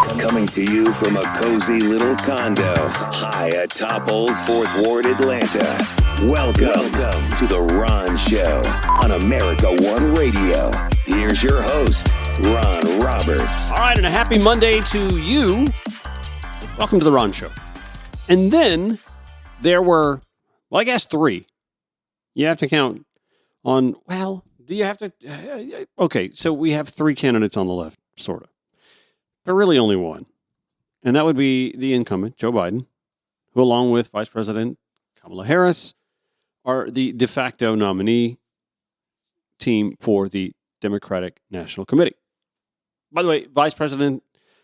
Coming to you from a cozy little condo high atop Old Fourth Ward, Atlanta. Welcome to The Ron Show on America One Radio. Here's your host, Ron Roberts. All right, and a happy Monday to you. Welcome to The Ron Show. And then there were, well, I guess three. You have to count on, well, do you have to? Okay, so we have three candidates on the left, sort of. But really only one. And that would be the incumbent, Joe Biden, who along with Vice President Kamala Harris are the de facto nominee team for the Democratic National Committee. By the way, Vice President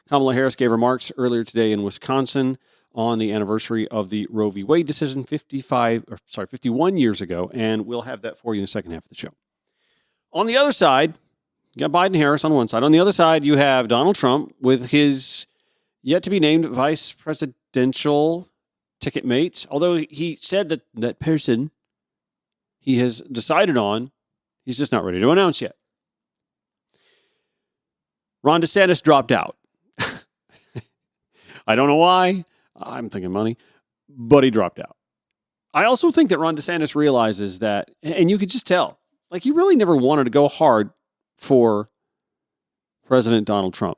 Kamala Harris gave remarks earlier today in Wisconsin on the anniversary of the Roe v. Wade decision 51 years ago, and we'll have that for you in the second half of the show. On the other side, you got Biden Harris on one side. On the other side, you have Donald Trump with his yet-to-be-named vice presidential ticket mate, although he said that that person he has decided on, he's just not ready to announce yet. Ron DeSantis dropped out. I don't know why. I'm thinking money. But he dropped out. I also think that Ron DeSantis realizes that, and you could just tell, like he really never wanted to go hard for President Donald Trump.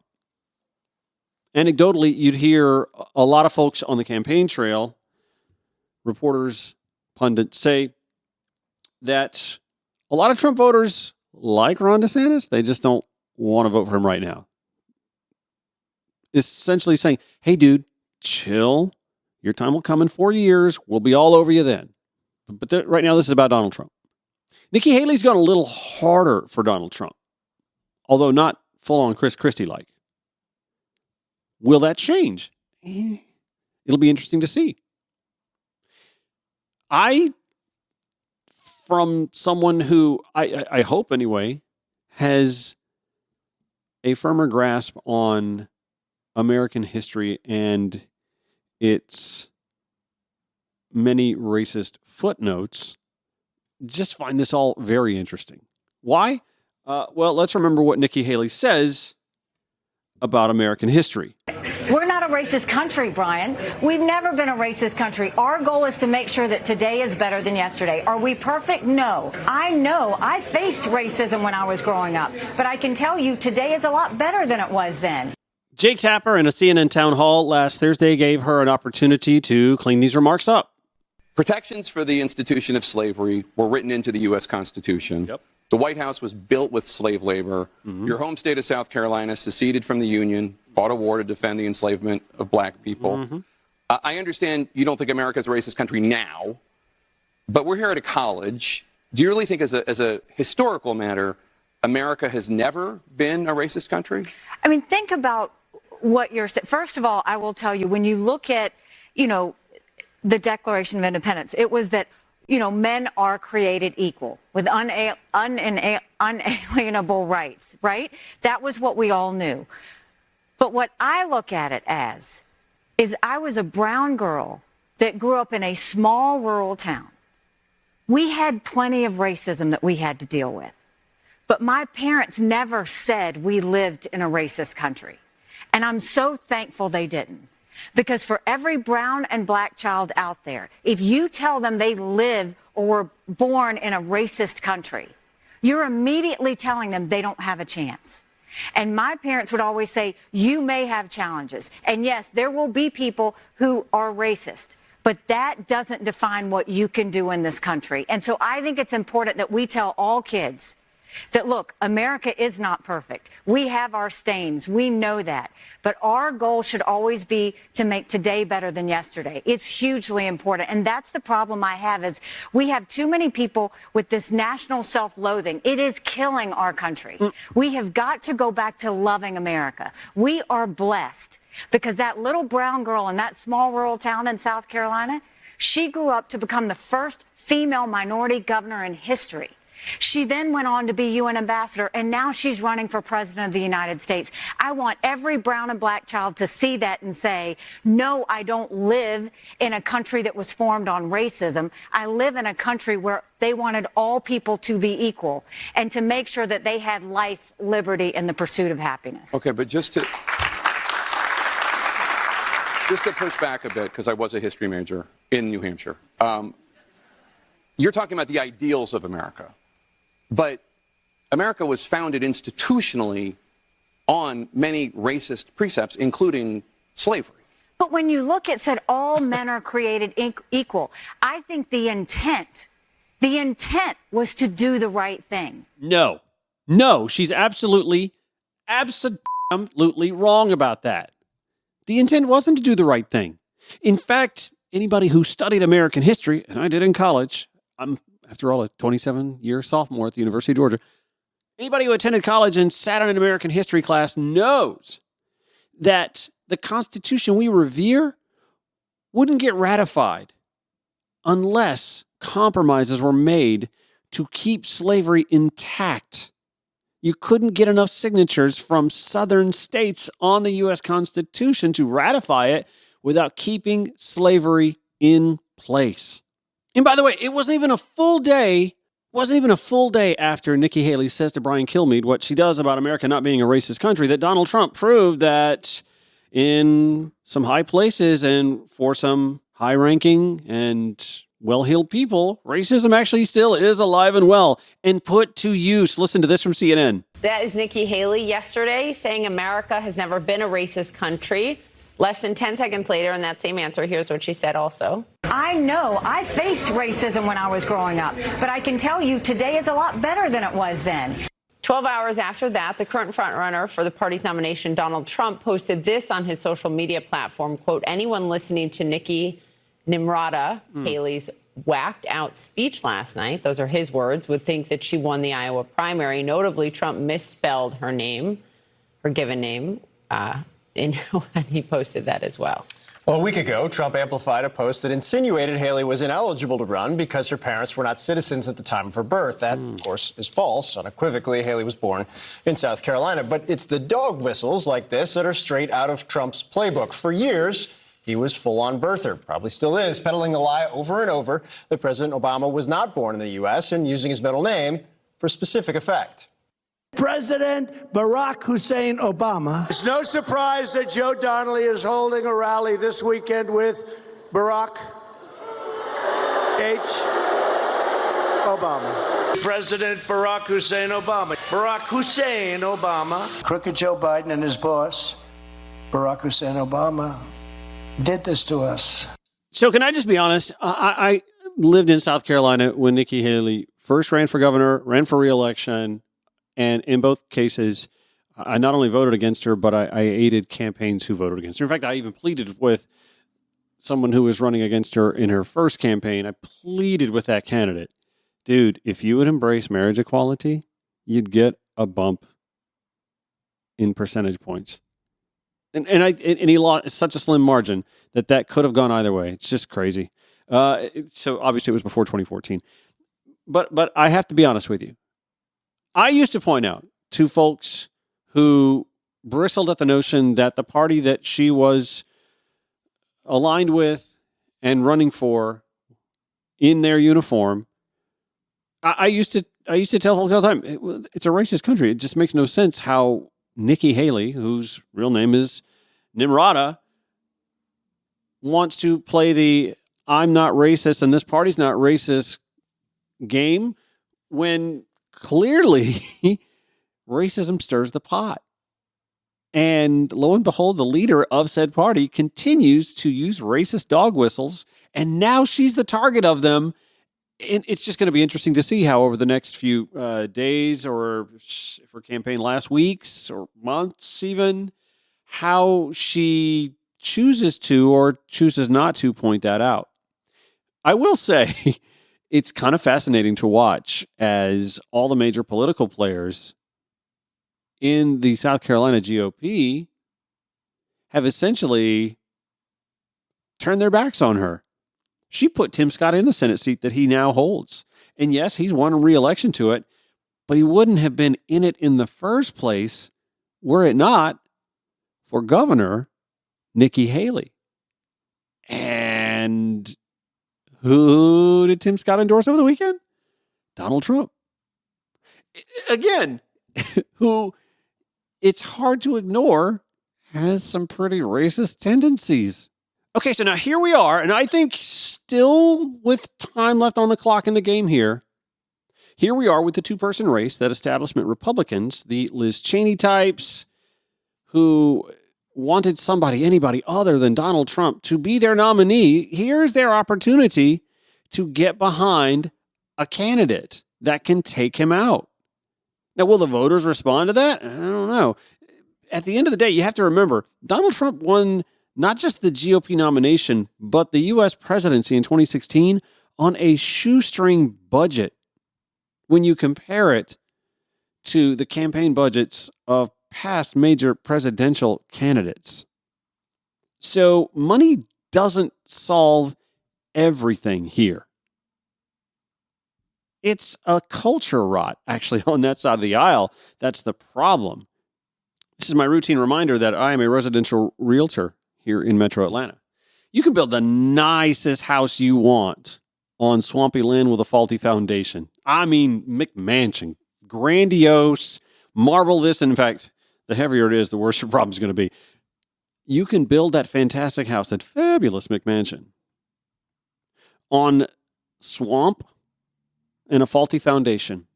Anecdotally, you'd hear a lot of folks on the campaign trail, reporters, pundits, say that a lot of Trump voters like Ron DeSantis. They just don't want to vote for him right now. Essentially saying, hey, dude, chill. Your time will come in 4 years. We'll be all over you then. But right now, this is about Donald Trump. Nikki Haley's gone a little harder for Donald Trump, although not full-on Chris Christie-like. Will that change? It'll be interesting to see. From someone who, I hope anyway, has a firmer grasp on American history and its many racist footnotes, just find this all very interesting. Why? Well, let's remember what Nikki Haley says about American history. We're not a racist country, Brian. We've never been a racist country. Our goal is to make sure that today is better than yesterday. Are we perfect? No. I know I faced racism when I was growing up, but I can tell you today is a lot better than it was then. Jake Tapper in a CNN town hall last Thursday gave her an opportunity to clean these remarks up. Protections for the institution of slavery were written into the U.S. Constitution. Yep. The White House was built with slave labor. Mm-hmm. Your home state of South Carolina seceded from the Union, fought a war to defend the enslavement of black people. Mm-hmm. I understand you don't think America is a racist country now, but we're here at a college. Do you really think as a historical matter, America has never been a racist country? I mean, think about what you're saying. First of all, I will tell you, when you look at, the Declaration of Independence, it was that, men are created equal with unalienable rights, right? That was what we all knew. But what I look at it as is I was a brown girl that grew up in a small rural town. We had plenty of racism that we had to deal with. But my parents never said we lived in a racist country. And I'm so thankful they didn't. Because for every brown and black child out there, if you tell them they live or were born in a racist country, you're immediately telling them they don't have a chance. And my parents would always say, you may have challenges. And yes, there will be people who are racist. But that doesn't define what you can do in this country. And so I think it's important that we tell all kids that, look, America is not perfect. We have our stains. We know that. But our goal should always be to make today better than yesterday. It's hugely important. And that's the problem I have, is we have too many people with this national self-loathing. It is killing our country. We have got to go back to loving America. We are blessed because that little brown girl in that small rural town in South Carolina, she grew up to become the first female minority governor in history. She then went on to be UN ambassador, and now she's running for president of the United States. I want every brown and black child to see that and say, no, I don't live in a country that was formed on racism. I live in a country where they wanted all people to be equal and to make sure that they had life, liberty, and the pursuit of happiness. Okay, but just to... Just to push back a bit, because I was a history major in New Hampshire. You're talking about the ideals of America. But America was founded institutionally on many racist precepts, including slavery. But when you look at said all men are created equal, I think the intent was to do the right thing. No, she's absolutely wrong about that. The intent wasn't to do the right thing. In fact, anybody who studied American history, and I did in college, I'm, after all, a 27-year sophomore at the University of Georgia, anybody who attended college and sat in an American history class knows that the Constitution we revere wouldn't get ratified unless compromises were made to keep slavery intact. You couldn't get enough signatures from southern states on the U.S. Constitution to ratify it without keeping slavery in place. And by the way, it wasn't even a full day after Nikki Haley says to Brian Kilmeade what she does about America not being a racist country that Donald Trump proved that in some high places and for some high-ranking and well-heeled people, racism actually still is alive and well and put to use. Listen to this from CNN. That is Nikki Haley yesterday saying America has never been a racist country. Less than 10 seconds later, in that same answer, here's what she said also. I know I faced racism when I was growing up, but I can tell you today is a lot better than it was then. 12 hours after that, the current frontrunner for the party's nomination, Donald Trump, posted this on his social media platform, quote, anyone listening to Nikki Nimrata, Haley's whacked out speech last night, those are his words, would think that she won the Iowa primary. Notably, Trump misspelled her name, her given name, and he posted that as well. Well, a week ago, Trump amplified a post that insinuated Haley was ineligible to run because her parents were not citizens at the time of her birth. That, of course, is false. Unequivocally, Haley was born in South Carolina. But it's the dog whistles like this that are straight out of Trump's playbook. For years, he was full-on birther, probably still is, peddling the lie over and over that President Obama was not born in the U.S. and using his middle name for specific effect. President Barack Hussein Obama. It's no surprise that Joe Donnelly is holding a rally this weekend with Barack H. Obama. President Barack Hussein Obama. Barack Hussein Obama. Crooked Joe Biden and his boss, Barack Hussein Obama, did this to us. So can I just be honest? I lived in South Carolina when Nikki Haley first ran for governor, ran for re-election. And in both cases, I not only voted against her, but I aided campaigns who voted against her. In fact, I even pleaded with someone who was running against her in her first campaign. I pleaded with that candidate. Dude, if you would embrace marriage equality, you'd get a bump in percentage points. And he lost such a slim margin that could have gone either way. It's just crazy. So obviously it was before 2014. But I have to be honest with you. I used to point out to folks who bristled at the notion that the party that she was aligned with and running for in their uniform, I used to tell folks all the time, it's a racist country. It just makes no sense how Nikki Haley, whose real name is Nimrata, wants to play the I'm not racist and this party's not racist game when clearly, racism stirs the pot. And lo and behold, the leader of said party continues to use racist dog whistles, and now she's the target of them. And it's just going to be interesting to see how over the next few days, or if her campaign lasts weeks or months even, how she chooses to or chooses not to point that out. I will say it's kind of fascinating to watch as all the major political players in the South Carolina GOP have essentially turned their backs on her. She put Tim Scott in the Senate seat that he now holds. And yes, he's won re-election to it, but he wouldn't have been in it in the first place were it not for Governor Nikki Haley. And who did Tim Scott endorse over the weekend? Donald Trump. Again, who it's hard to ignore has some pretty racist tendencies. Okay, so now here we are, and I think still with time left on the clock in the game here we are with the two-person race that establishment Republicans, the Liz Cheney types, who wanted anybody other than Donald Trump to be their nominee. Here's their opportunity to get behind a candidate that can take him out. Now, will the voters respond to that? I don't know. At the end of the day, you have to remember, Donald Trump won not just the GOP nomination, but the U.S. presidency in 2016 on a shoestring budget when you compare it to the campaign budgets of past major presidential candidates. So money doesn't solve everything here. It's a culture rot, actually, on that side of the aisle. That's the problem. This is my routine reminder that I am a residential realtor here in Metro Atlanta. You can build the nicest house you want on swampy land with a faulty foundation. I mean, McMansion, grandiose, marble this. And in fact, the heavier it is, the worse your problem is going to be. You can build that fantastic house, that fabulous McMansion, on swamp and a faulty foundation,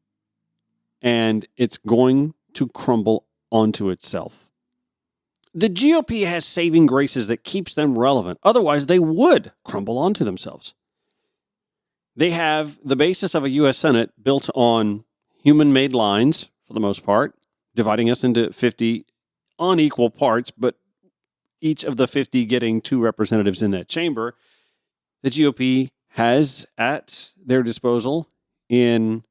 and it's going to crumble onto itself. The GOP has saving graces that keeps them relevant. Otherwise, they would crumble onto themselves. They have the basis of a U.S. Senate built on human-made lines, for the most part, dividing us into 50 unequal parts, but each of the 50 getting 2 representatives in that chamber. The GOP has at their disposal in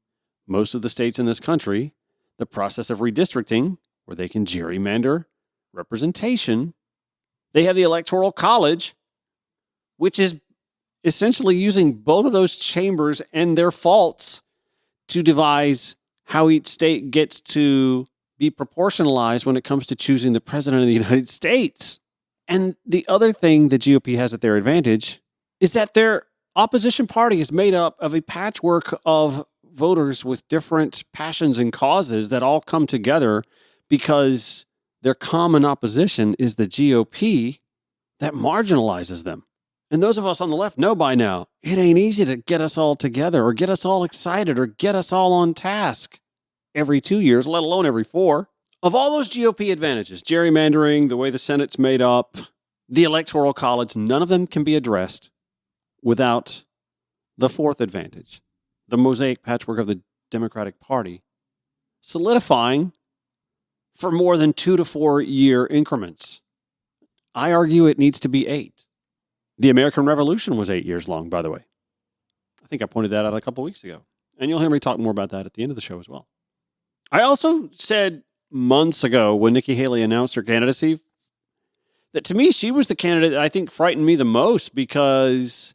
most of the states in this country the process of redistricting, where they can gerrymander representation. They have the Electoral College, which is essentially using both of those chambers and their faults to devise how each state gets to be proportionalized when it comes to choosing the president of the United States. And the other thing the GOP has at their advantage is that their opposition party is made up of a patchwork of voters with different passions and causes that all come together because their common opposition is the GOP that marginalizes them. And those of us on the left know by now, it ain't easy to get us all together or get us all excited or get us all on task every 2 years, let alone every 4. Of all those GOP advantages, gerrymandering, the way the Senate's made up, the Electoral College, none of them can be addressed without the fourth advantage, the mosaic patchwork of the Democratic Party, solidifying for more than 2 to 4 year increments. I argue it needs to be 8. The American Revolution was 8 years long, by the way. I think I pointed that out a couple weeks ago. And you'll hear me talk more about that at the end of the show as well. I also said months ago when Nikki Haley announced her candidacy that to me, she was the candidate that I think frightened me the most because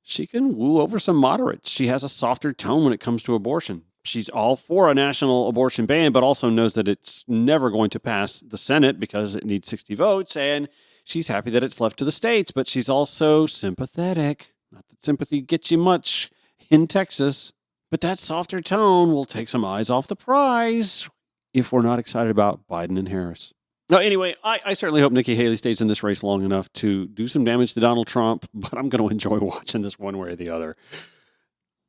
she can woo over some moderates. She has a softer tone when it comes to abortion. She's all for a national abortion ban, but also knows that it's never going to pass the Senate because it needs 60 votes. And she's happy that it's left to the states, but she's also sympathetic. Not that sympathy gets you much in Texas, but that softer tone will take some eyes off the prize if we're not excited about Biden and Harris. Now, anyway, I certainly hope Nikki Haley stays in this race long enough to do some damage to Donald Trump, but I'm going to enjoy watching this one way or the other.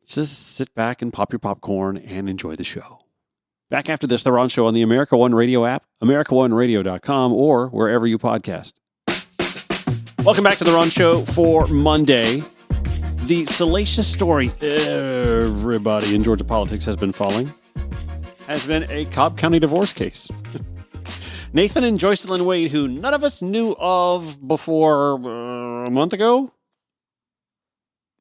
Just sit back and pop your popcorn and enjoy the show. Back after this, The Ron Show on the America One Radio app, AmericaOneRadio.com, or wherever you podcast. Welcome back to The Ron Show for Monday. The salacious story everybody in Georgia politics has been following has been a Cobb County divorce case. Nathan and Joycelyn Wade, who none of us knew of before a month ago,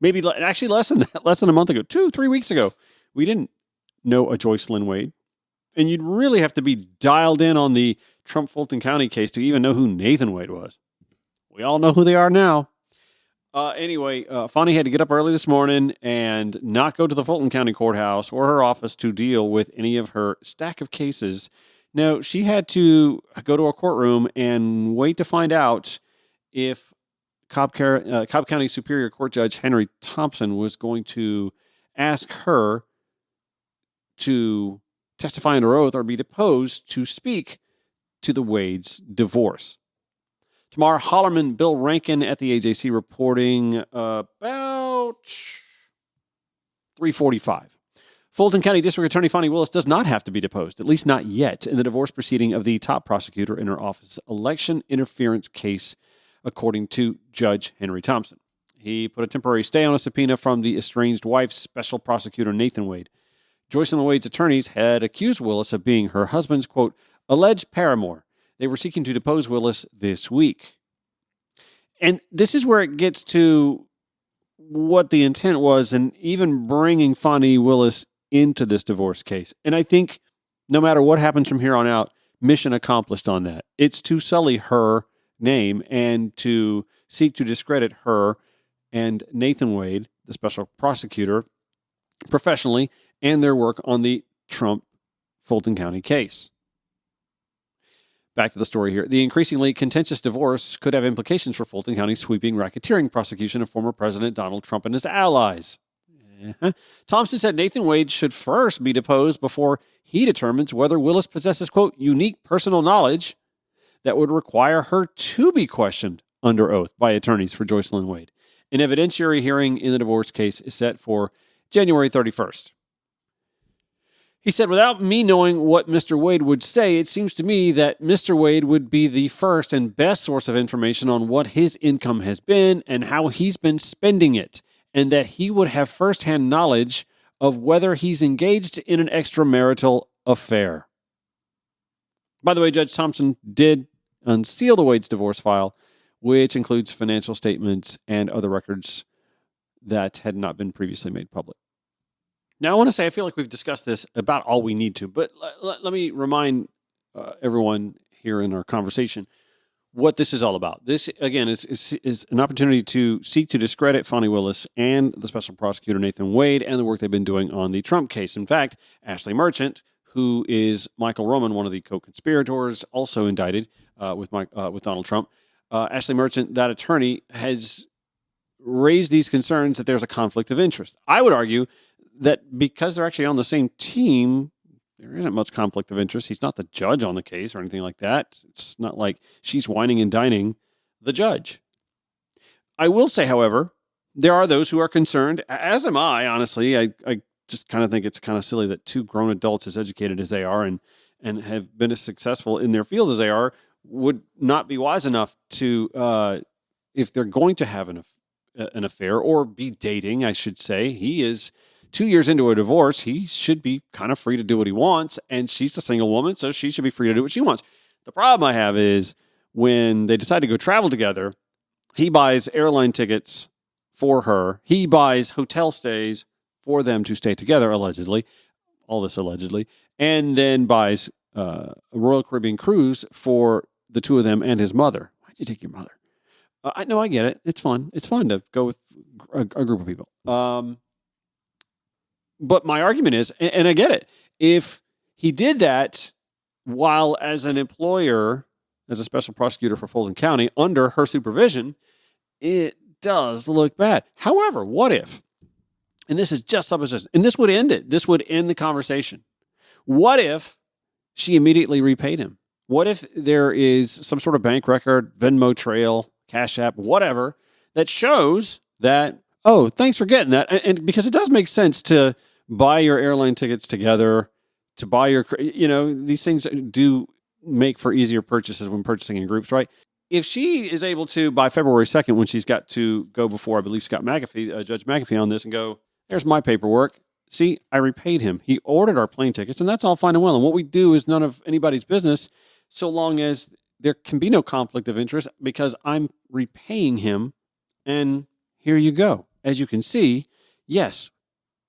maybe actually less than a month ago, 2-3 weeks ago, we didn't know a Joycelyn Wade. And you'd really have to be dialed in on the Trump-Fulton County case to even know who Nathan Wade was. We all know who they are now. Anyway, Fonnie had to get up early this morning and not go to the Fulton County Courthouse or her office to deal with any of her stack of cases. No, she had to go to a courtroom and wait to find out if Cobb County Superior Court Judge Henry Thompson was going to ask her to testify under oath or be deposed to speak to the Wade's divorce. Tamar Hollerman, Bill Rankin at the AJC reporting about 3:45. Fulton County District Attorney Fonnie Willis does not have to be deposed, at least not yet, in the divorce proceeding of the top prosecutor in her office's election interference case, according to Judge Henry Thompson. He put a temporary stay on a subpoena from the estranged wife's special prosecutor, Nathan Wade. Joycelyn Wade's attorneys had accused Willis of being her husband's, quote, alleged paramour. They were seeking to depose Willis this week. And this is where it gets to what the intent was in even bringing Fonnie Willis into this divorce case. And I think no matter what happens from here on out, mission accomplished on that. It's to sully her name and to seek to discredit her and Nathan Wade, the special prosecutor, professionally, and their work on the Trump Fulton County case. Back to the story here. The increasingly contentious divorce could have implications for Fulton County's sweeping racketeering prosecution of former President Donald Trump and his allies. Thompson said Nathan Wade should first be deposed before he determines whether Willis possesses, quote, unique personal knowledge that would require her to be questioned under oath by attorneys for Joycelyn Wade. An evidentiary hearing in the divorce case is set for January 31st. He said, without me knowing what Mr. Wade would say, it seems to me that Mr. Wade would be the first and best source of information on what his income has been and how he's been spending it, and that he would have firsthand knowledge of whether he's engaged in an extramarital affair. By the way, Judge Thompson did unseal the Wade's divorce file, which includes financial statements and other records that had not been previously made public. Now, I want to say I feel like we've discussed this about all we need to, but let me remind everyone here in our conversation what this is all about. This, again, is an opportunity to seek to discredit Fonnie Willis and the special prosecutor Nathan Wade and the work they've been doing on the Trump case. In fact, Ashley Merchant, who is Michael Roman, one of the co-conspirators, also indicted with Donald Trump. Ashley Merchant, that attorney, has raised these concerns that there's a conflict of interest. I would argue that because they're actually on the same team, there isn't much conflict of interest. He's not the judge on the case or anything like that. It's not like she's whining and dining the judge. I will say, however, there are those who are concerned, as am I, honestly. I just kind of think it's kind of silly that two grown adults as educated as they are and have been as successful in their field as they are would not be wise enough to, if they're going to have an affair or be dating, I should say. He is 2 years into a divorce. He should be kind of free to do what he wants, and she's a single woman, so she should be free to do what she wants. The problem I have is when they decide to go travel together, he buys airline tickets for her. He buys hotel stays for them to stay together, allegedly. All this allegedly. And then buys a Royal Caribbean cruise for the two of them and his mother. Why'd you take your mother? I know, I get it. It's fun. It's fun to go with a group of people. But my argument is, and I get it, if he did that while as an employer, as a special prosecutor for Fulton County, under her supervision, it does look bad. However, what if, and this is just supposition, and this would end it, this would end the conversation. What if she immediately repaid him? What if there is some sort of bank record, Venmo trail, Cash App, whatever, that shows that, oh, thanks for getting that. And because it does make sense to buy your airline tickets together, to buy your, these things do make for easier purchases when purchasing in groups, right? If she is able to, by February 2nd, when she's got to go before, I believe, Judge McAfee on this and go, there's my paperwork. See, I repaid him. He ordered our plane tickets, and that's all fine and well. And what we do is none of anybody's business so long as there can be no conflict of interest because I'm repaying him. And here you go. As you can see, yes,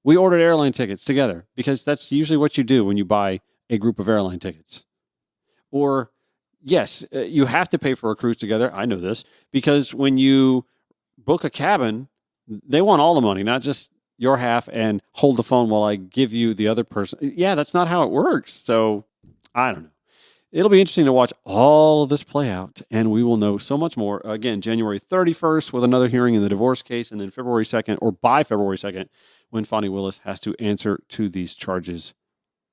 we ordered airline tickets together because that's usually what you do when you buy a group of airline tickets. Or, yes, you have to pay for a cruise together. I know this because when you book a cabin, they want all the money, not just your half and hold the phone while I give you the other person. Yeah, that's not how it works. So I don't know. It'll be interesting to watch all of this play out, and we will know so much more. Again, January 31st with another hearing in the divorce case, and then February 2nd, or by February 2nd, when Fonnie Willis has to answer to these charges.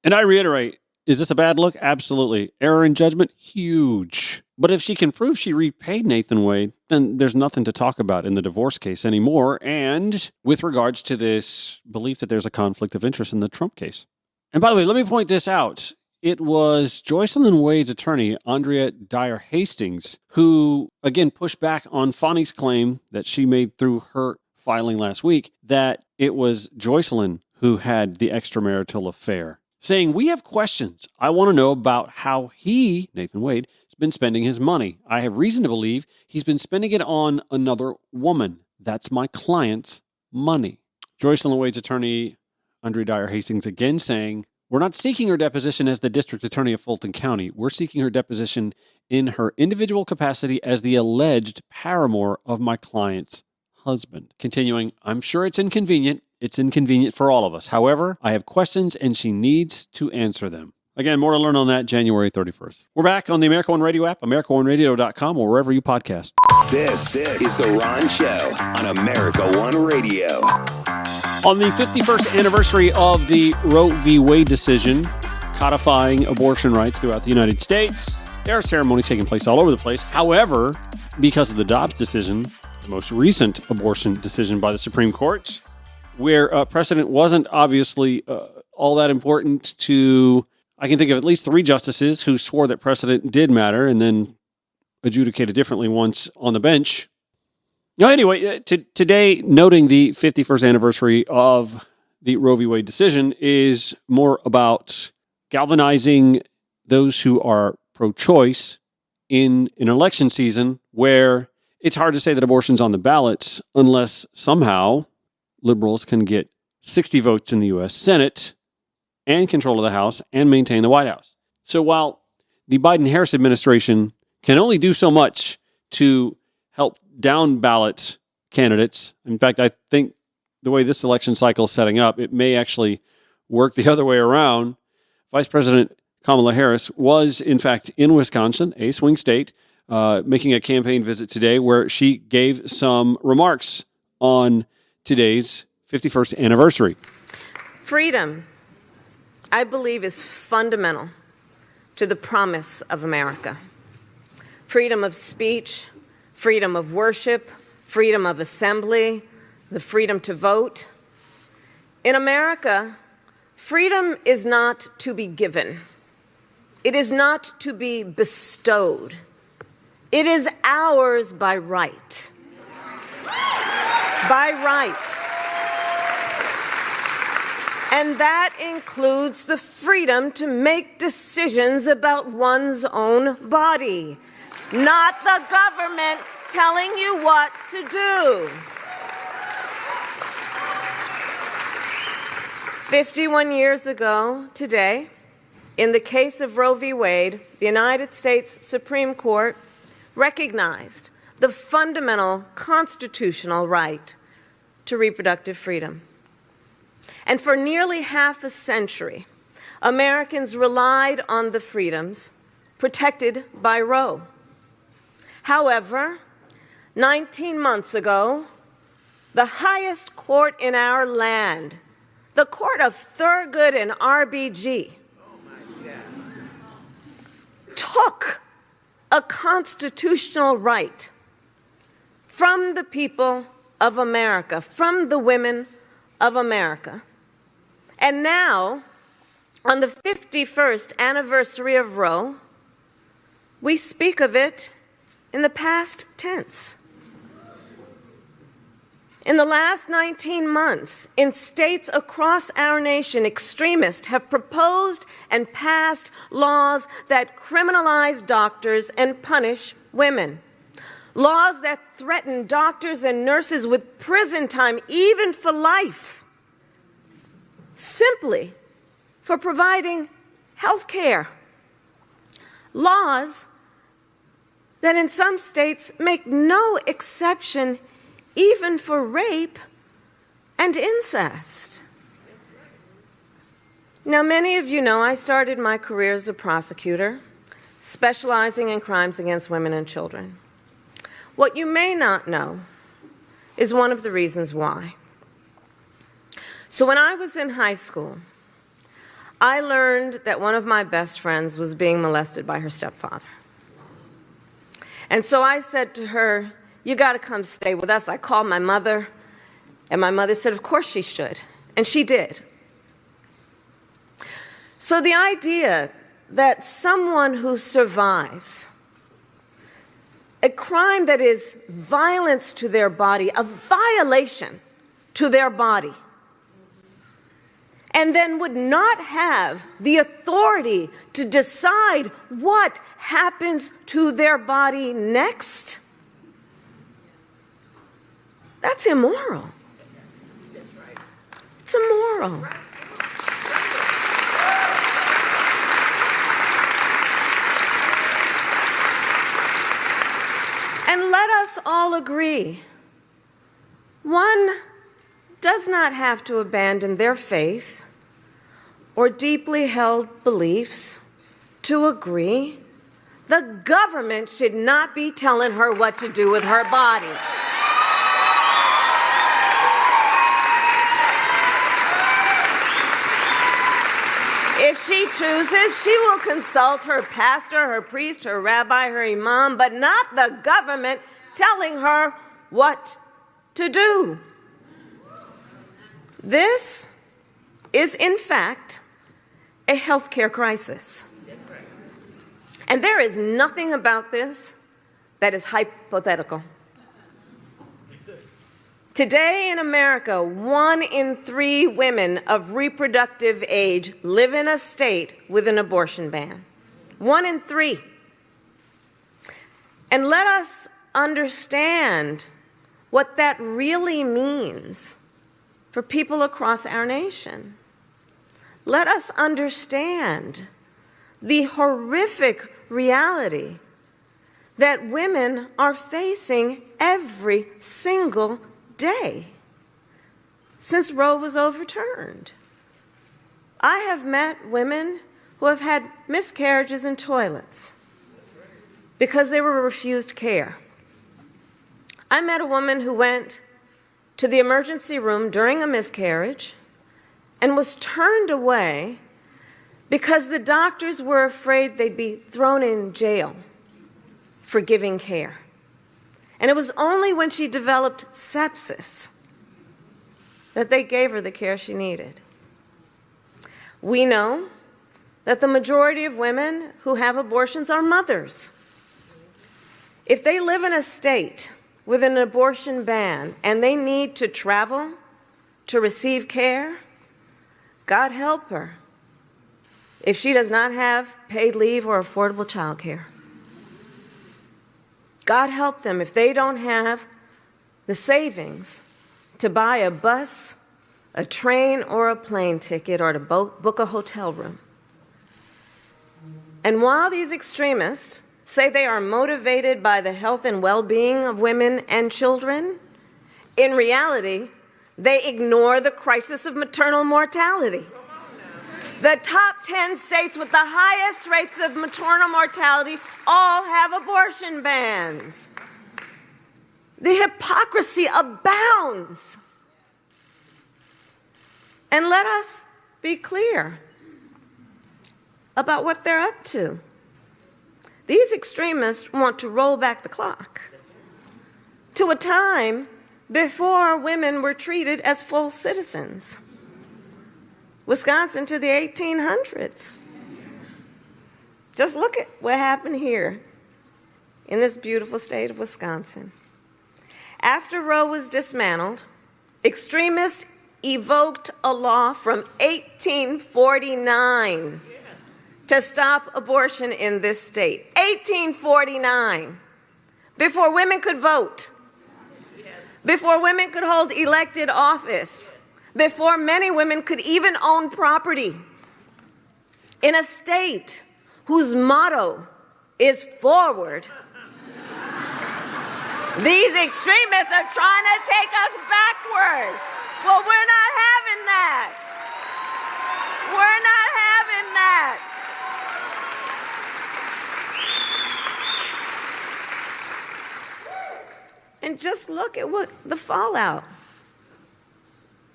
And I reiterate, is this a bad look? Absolutely. Error in judgment? Huge. But if she can prove she repaid Nathan Wade, then there's nothing to talk about in the divorce case anymore. And with regards to this belief that there's a conflict of interest in the Trump case. And by the way, let me point this out. It was Joycelyn Wade's attorney, Andrea Dyer Hastings, who, again, pushed back on Fonnie's claim that she made through her filing last week that it was Joycelyn who had the extramarital affair, saying, we have questions. I want to know about how he, Nathan Wade, has been spending his money. I have reason to believe he's been spending it on another woman. That's my client's money. Joycelyn Wade's attorney, Andrea Dyer Hastings, again saying, we're not seeking her deposition as the district attorney of Fulton County. We're seeking her deposition in her individual capacity as the alleged paramour of my client's husband. Continuing, I'm sure it's inconvenient. It's inconvenient for all of us. However, I have questions and she needs to answer them. Again, more to learn on that January 31st. We're back on the America One Radio app, AmericaOneRadio.com, or wherever you podcast. This is The Ron Show on America One Radio. On the 51st anniversary of the Roe v. Wade decision, codifying abortion rights throughout the United States, there are ceremonies taking place all over the place. However, because of the Dobbs decision, the most recent abortion decision by the Supreme Court, where precedent wasn't obviously all that important to, I can think of at least 3 justices who swore that precedent did matter and then adjudicated differently once on the bench. Anyway, today, noting the 51st anniversary of the Roe v. Wade decision is more about galvanizing those who are pro-choice in an election season where it's hard to say that abortion's on the ballots unless somehow liberals can get 60 votes in the U.S. Senate and control of the House and maintain the White House. So while the Biden-Harris administration can only do so much to help down ballot candidates, in fact, I think the way this election cycle is setting up, it may actually work the other way around. Vice President Kamala Harris was, in fact, in Wisconsin, a swing state, making a campaign visit today where she gave some remarks on today's 51st anniversary. Freedom, I believe, is fundamental to the promise of America. Freedom of speech, freedom of worship, freedom of assembly, the freedom to vote. In America, freedom is not to be given. It is not to be bestowed. It is ours by right. By right. And that includes the freedom to make decisions about one's own body, not the government telling you what to do. 51 years ago today, in the case of Roe v. Wade, the United States Supreme Court recognized the fundamental constitutional right to reproductive freedom. And for nearly half a century, Americans relied on the freedoms protected by Roe. However, 19 months ago, the highest court in our land, the Court of Thurgood and RBG, took a constitutional right from the people of America, from the women of America. And now, on the 51st anniversary of Roe, we speak of it in the past tense. In the last 19 months, in states across our nation, extremists have proposed and passed laws that criminalize doctors and punish women. Laws that threaten doctors and nurses with prison time, even for life, simply for providing health care. Laws that in some states make no exception even for rape and incest. Now, many of you know I started my career as a prosecutor, specializing in crimes against women and children. What you may not know is one of the reasons why. So when I was in high school, I learned that one of my best friends was being molested by her stepfather. And so I said to her, you got to come stay with us. I called my mother, and my mother said, of course she should. And she did. So the idea that someone who survives a crime that is violence to their body, a violation to their body, and then would not have the authority to decide what happens to their body next, that's immoral. It's immoral. And let us all agree, one does not have to abandon their faith or deeply held beliefs to agree the government should not be telling her what to do with her body. If she chooses, she will consult her pastor, her priest, her rabbi, her imam, but not the government telling her what to do. This is, in fact, a healthcare crisis. And there is nothing about this that is hypothetical. Today in America, 1 in 3 women of reproductive age live in a state with an abortion ban. 1 in 3. And let us understand what that really means for people across our nation. Let us understand the horrific reality that women are facing every single day since Roe was overturned. I have met women who have had miscarriages in toilets because they were refused care. I met a woman who went to the emergency room during a miscarriage and was turned away because the doctors were afraid they'd be thrown in jail for giving care. And it was only when she developed sepsis that they gave her the care she needed. We know that the majority of women who have abortions are mothers. If they live in a state with an abortion ban and they need to travel to receive care, God help her if she does not have paid leave or affordable child care. God help them if they don't have the savings to buy a bus, a train, or a plane ticket, or to book a hotel room. And while these extremists say they are motivated by the health and well-being of women and children, in reality, they ignore the crisis of maternal mortality. The top 10 states with the highest rates of maternal mortality all have abortion bans. The hypocrisy abounds. And let us be clear about what they're up to. These extremists want to roll back the clock to a time before women were treated as full citizens. Wisconsin to the 1800s. Just look at what happened here in this beautiful state of Wisconsin. After Roe was dismantled, extremists evoked a law from 1849 to stop abortion in this state. 1849. Before women could vote, before women could hold elected office, before many women could even own property, in a state whose motto is forward. These extremists are trying to take us backward. Well, we're not having that. We're not having that. And just look at what the fallout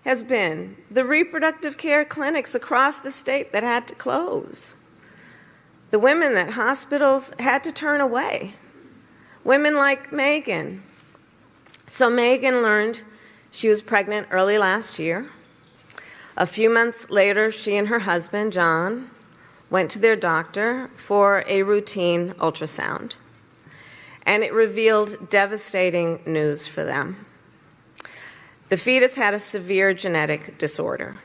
has been. The reproductive care clinics across the state that had to close. The women that hospitals had to turn away. women like Megan. So Megan learned she was pregnant early last year. A few months later, she and her husband, John, went to their doctor for a routine ultrasound. And it revealed devastating news for them. The fetus had a severe genetic disorder,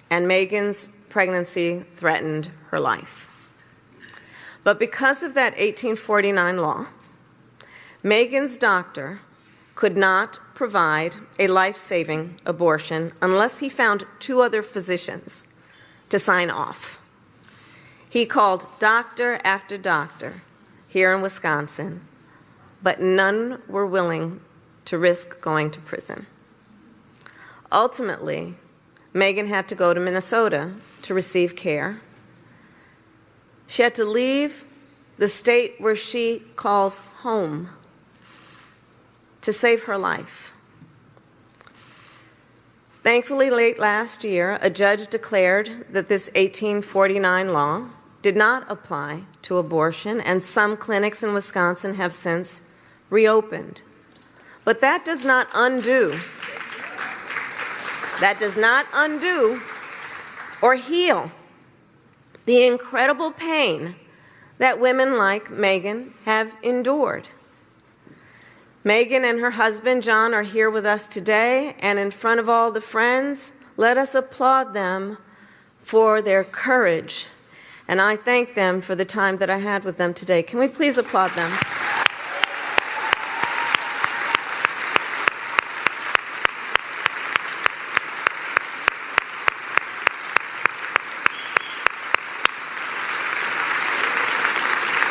and Megan's pregnancy threatened her life. But because of that 1849 law, Megan's doctor could not provide a life-saving abortion unless he found 2 other physicians to sign off. He called doctor after doctor here in Wisconsin, but none were willing to risk going to prison. Ultimately, Megan had to go to Minnesota to receive care. She had to leave the state where she calls home to save her life. Thankfully, late last year, a judge declared that this 1849 law did not apply to abortion, and some clinics in Wisconsin have since reopened. But that does not undo or heal the incredible pain that women like Megan have endured. Megan and her husband, John, are here with us today, and in front of all the friends, let us applaud them for their courage. And I thank them for the time that I had with them today. Can we please applaud them?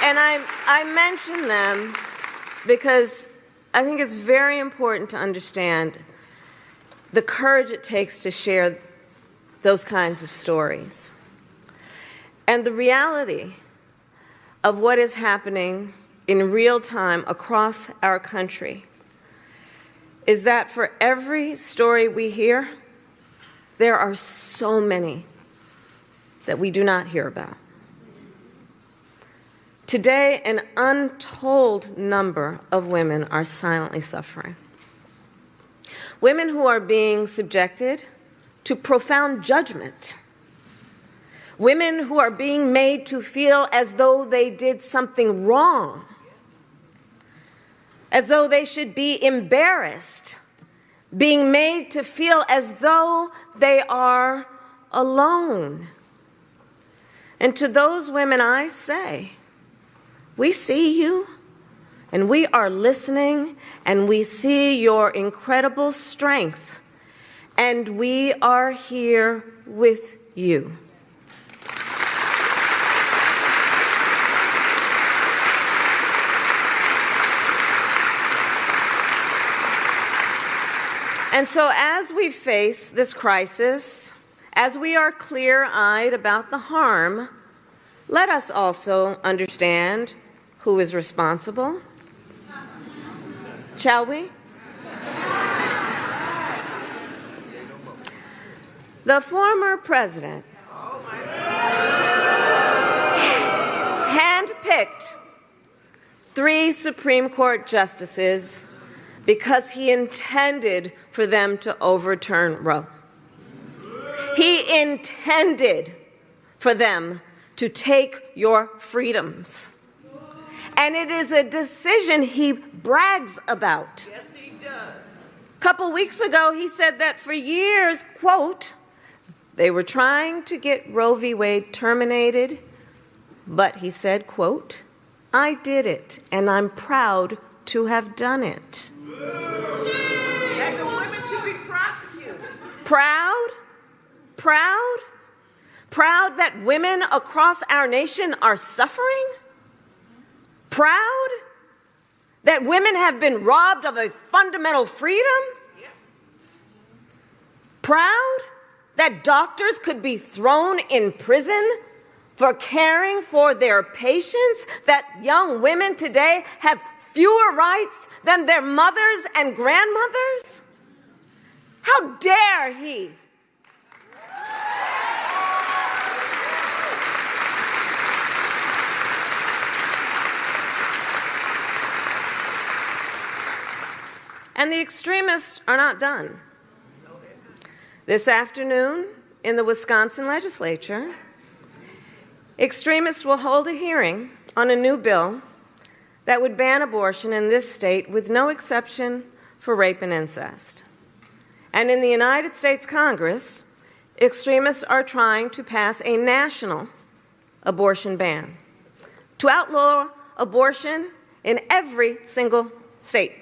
And I mention them because I think it's very important to understand the courage it takes to share those kinds of stories. And the reality of what is happening in real time across our country is that for every story we hear, there are so many that we do not hear about. Today, an untold number of women are silently suffering. Women who are being subjected to profound judgment. Women who are being made to feel as though they did something wrong, as though they should be embarrassed, being made to feel as though they are alone. And to those women I say, we see you, and we are listening, and we see your incredible strength, and we are here with you. And so as we face this crisis, as we are clear-eyed about the harm, let us also understand who is responsible. Shall we? The former president handpicked 3 Supreme Court justices because he intended for them to overturn Roe. He intended for them to take your freedoms. And it is a decision he brags about. Yes, he does. A couple weeks ago, he said that for years, quote, they were trying to get Roe v. Wade terminated, but he said, quote, I did it, and I'm proud to have done it. That the women should be prosecuted. Proud? Proud? Proud that women across our nation are suffering? Proud that women have been robbed of a fundamental freedom? Proud that doctors could be thrown in prison for caring for their patients? That young women today have fewer rights than their mothers and grandmothers? How dare he? And the extremists are not done. This afternoon, in the Wisconsin legislature, extremists will hold a hearing on a new bill that would ban abortion in this state with no exception for rape and incest. And in the United States Congress, extremists are trying to pass a national abortion ban to outlaw abortion in every single state.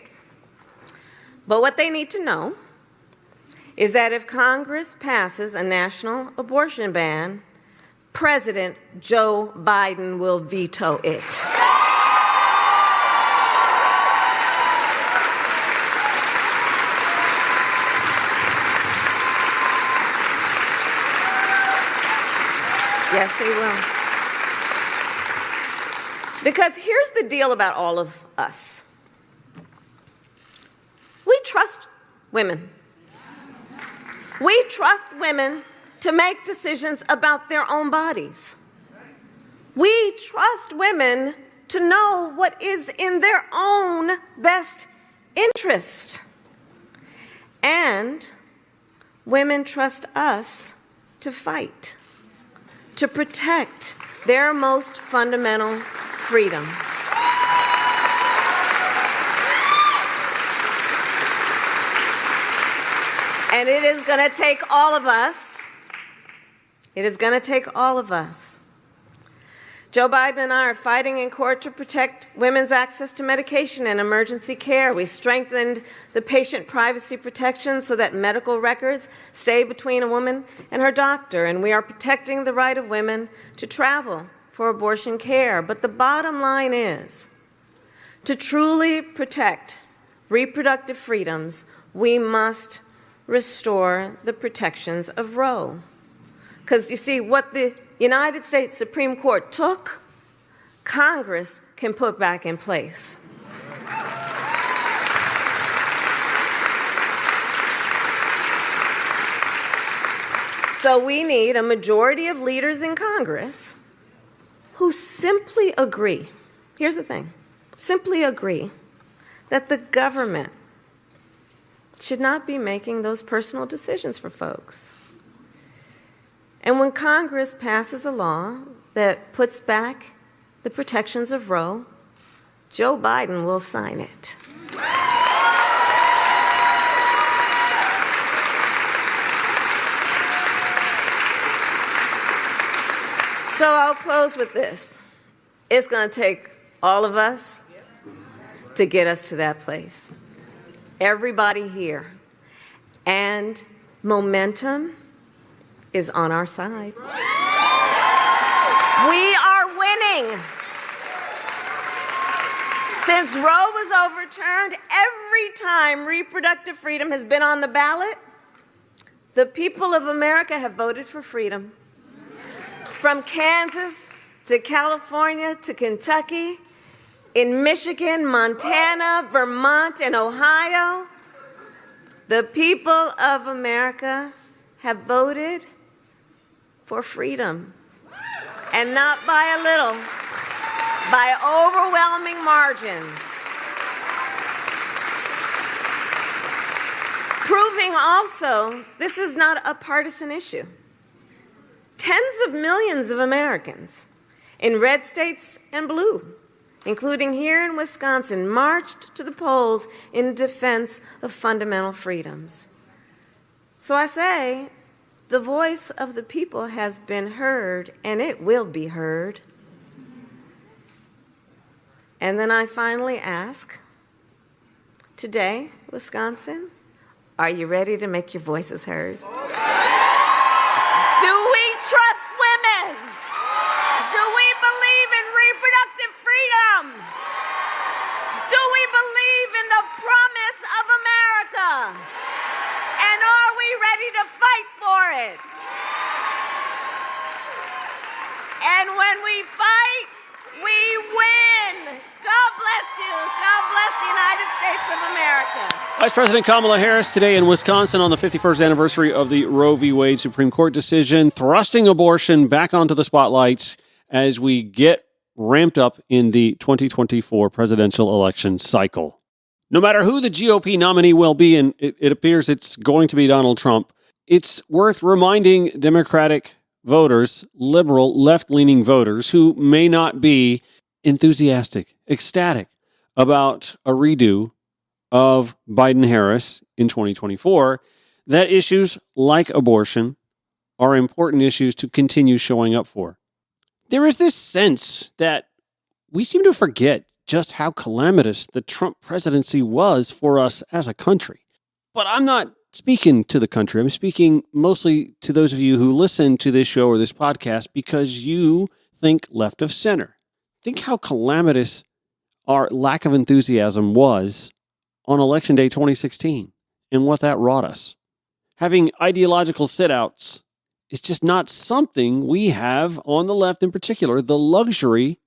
But what they need to know is that if Congress passes a national abortion ban, President Joe Biden will veto it. Yes, he will. Because here's the deal about all of us. We trust women. We trust women to make decisions about their own bodies. We trust women to know what is in their own best interest. And women trust us to fight, to protect their most fundamental freedoms. And it is going to take all of us. It is going to take all of us. Joe Biden and I are fighting in court to protect women's access to medication and emergency care. We strengthened the patient privacy protections so that medical records stay between a woman and her doctor. And we are protecting the right of women to travel for abortion care. But the bottom line is, to truly protect reproductive freedoms, we must restore the protections of Roe. Because you see, what the United States Supreme Court took, Congress can put back in place. So we need a majority of leaders in Congress who simply agree, here's the thing, simply agree that the government should not be making those personal decisions for folks. And when Congress passes a law that puts back the protections of Roe, Joe Biden will sign it. So I'll close with this. It's going to take all of us to get us to that place. Everybody here. And momentum is on our side. We are winning. Since Roe was overturned, every time reproductive freedom has been on the ballot, the people of America have voted for freedom. From Kansas to California to Kentucky, in Michigan, Montana, Vermont, and Ohio, the people of America have voted for freedom. And not by a little, by overwhelming margins. Proving also, this is not a partisan issue. Tens of millions of Americans in red states and blue, including here in Wisconsin, marched to the polls in defense of fundamental freedoms. So I say, the voice of the people has been heard, and it will be heard. And then I finally ask, today, Wisconsin, are you ready to make your voices heard? Do we trust women? Do we believe in reproductive freedom? Do we believe in the promise of America? And are we ready to fight for it? And when we fight, we win. God bless you. God bless the United States of America. Vice President Kamala Harris today in Wisconsin on the 51st anniversary of the Roe v. Wade Supreme Court decision, thrusting abortion back onto the spotlights as we get ramped up in the 2024 presidential election cycle. No matter who the GOP nominee will be, and it appears it's going to be Donald Trump, it's worth reminding Democratic voters, liberal, left-leaning voters who may not be enthusiastic, ecstatic about a redo of Biden-Harris in 2024, that issues like abortion are important issues to continue showing up for. There is this sense that we seem to forget just how calamitous the Trump presidency was for us as a country. But I'm not speaking to the country. I'm speaking mostly to those of you who listen to this show or this podcast because you think left of center. Think how calamitous our lack of enthusiasm was on Election Day 2016 and what that wrought us. Having ideological sit-outs is just not something we have on the left in particular, the luxury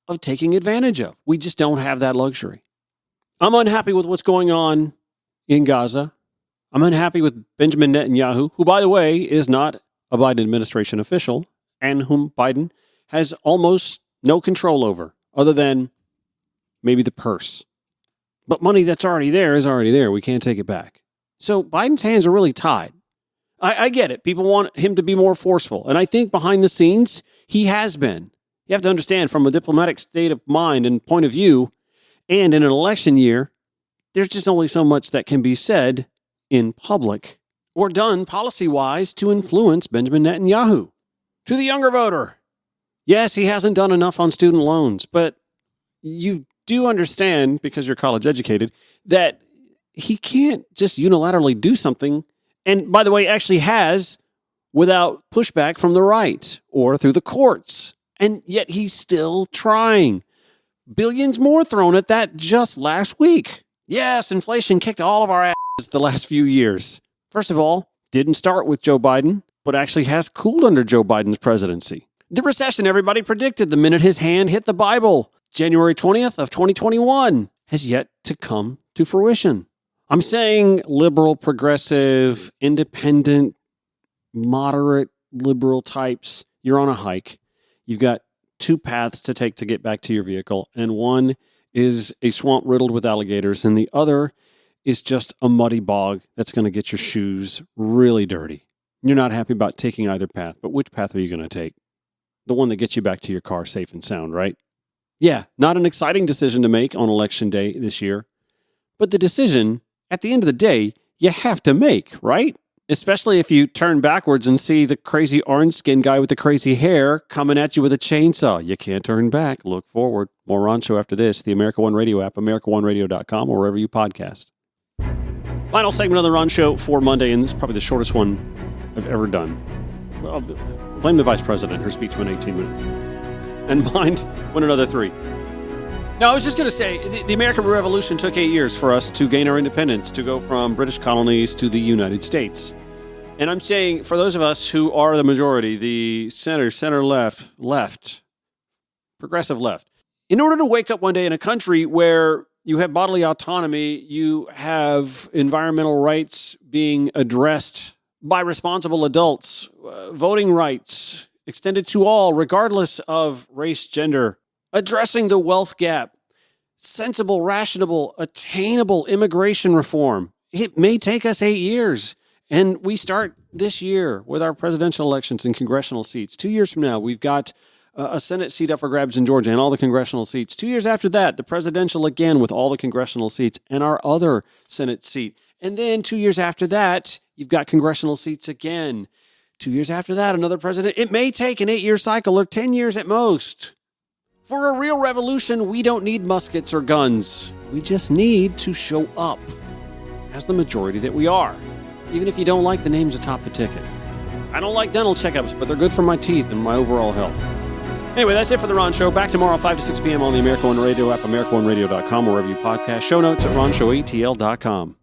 of taking advantage of. We just don't have that luxury. I'm unhappy with what's going on in Gaza. I'm unhappy with Benjamin Netanyahu, who, by the way, is not a Biden administration official and whom Biden has almost no control over, other than maybe the purse. But money that's already there is already there. We can't take it back. So Biden's hands are really tied. I get it. People want him to be more forceful. And I think behind the scenes, he has been. You have to understand, from a diplomatic state of mind and point of view, and in an election year, there's just only so much that can be said in public or done policy-wise to influence Benjamin Netanyahu. To the younger voter, yes, he hasn't done enough on student loans, but you do understand, because you're college educated, that he can't just unilaterally do something, and by the way, actually has, without pushback from the right or through the courts. And yet he's still trying. Billions more thrown at that just last week. Yes, inflation kicked all of our asses the last few years. First of all, didn't start with Joe Biden, but actually has cooled under Joe Biden's presidency. The recession everybody predicted the minute his hand hit the Bible, January 20th of 2021, has yet to come to fruition. I'm saying liberal, progressive, independent, moderate liberal types, you're on a hike. You've got two paths to take to get back to your vehicle, and one is a swamp riddled with alligators, and the other is just a muddy bog that's going to get your shoes really dirty. You're not happy about taking either path, but which path are you going to take? The one that gets you back to your car safe and sound, right? Yeah, not an exciting decision to make on Election Day this year, but the decision, at the end of the day, you have to make, right? Especially if you turn backwards and see the crazy orange-skinned guy with the crazy hair coming at you with a chainsaw. You can't turn back. Look forward. More Ron Show after this. The America One Radio app, AmericaOneRadio.com, or wherever you podcast. Final segment of the Ron Show for Monday, and this is probably the shortest one I've ever done. Well, blame the Vice President. Her speech went 18 minutes. And mine went another 3. No, I was just going to say, the American Revolution took 8 years for us to gain our independence, to go from British colonies to the United States. And I'm saying, for those of us who are the majority, the center left, progressive left, in order to wake up one day in a country where you have bodily autonomy, you have environmental rights being addressed by responsible adults, voting rights extended to all, regardless of race, gender, addressing the wealth gap, sensible, rational, attainable immigration reform. It may take us 8 years. And we start this year with our presidential elections and congressional seats. 2 years from now, we've got a Senate seat up for grabs in Georgia and all the congressional seats. 2 years after that, the presidential again with all the congressional seats and our other Senate seat. And then 2 years after that, you've got congressional seats again. 2 years after that, another president. It may take an 8-year cycle or 10 years at most. For a real revolution, we don't need muskets or guns. We just need to show up as the majority that we are, even if you don't like the names atop the ticket. I don't like dental checkups, but they're good for my teeth and my overall health. Anyway, that's it for The Ron Show. Back tomorrow, 5 to 6 p.m. on the America One Radio app, AmericaOneRadio.com, wherever you podcast. Show notes at RonShowATL.com.